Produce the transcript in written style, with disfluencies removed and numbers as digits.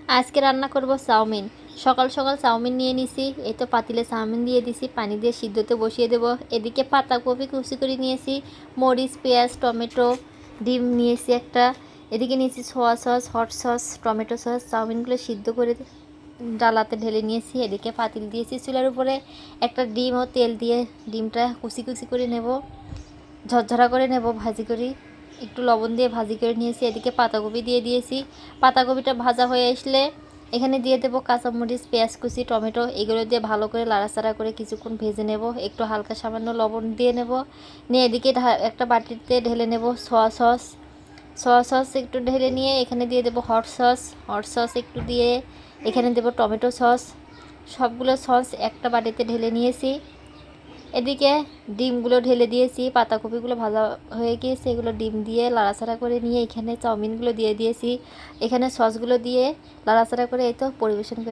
আজকে রান্না করব চাউমিন। সকাল সকাল চাউমিন নিয়ে নিছি, এই তো পাতিলে চাউমিন দিয়ে দিছি, পানি দিয়ে সিদ্ধতে বসিয়ে দেব। এদিকে পাতাকপি কুচি করে নিয়েছি, মরিচ, পেঁয়াজ, টমেটো, ডিম নিয়েছি একটা। এদিকে নিয়েছি soya sauce, hot sauce, tomato sauce. চাউমিনগুলো সিদ্ধ করে ডালাতে ঢেলে নিয়েছি। এদিকে পাতিল দিয়েছি চুলার উপরে, একটা ডিম ও তেল দিয়ে ডিমটা কুচি কুচি করে নেব, ঝরঝরা করে নেব ভাজি করি। একটু লবণ দিয়ে ভাজি করে নিয়েছি। এদিকে পাতাকপি দিয়ে দিয়েছি। পাতাকপিটা ভাজা হয়ে আসলে এখানে দিয়ে দেবো কাঁচামরিচ, পেঁয়াজ কুচি, টমেটো। এগুলো দিয়ে ভালো করে লাড়াচাড়া করে কিছুক্ষণ ভেজে নেব। একটু হালকা সামান্য লবণ দিয়ে নেব, নিয়ে এদিকে একটা বাটিতে ঢেলে নেব সয়া সস একটু ঢেলে নিয়ে এখানে দিয়ে দেবো হট সস একটু দিয়ে এখানে দেবো টমেটো সস। সবগুলো সস একটা বাটিতে ঢেলে নিয়েছি। এদিকে ডিমগুলো ঢেলে দিয়েছি, পাতাকপিগুলো ভাজা হয়ে গিয়েছে, এগুলো ডিম দিয়ে লাড়াচাড়া করে নিয়ে এখানে চাউমিনগুলো দিয়ে দিয়েছি। এখানে সসগুলো দিয়ে লাড়াচাড়া করে এই তো পরিবেশন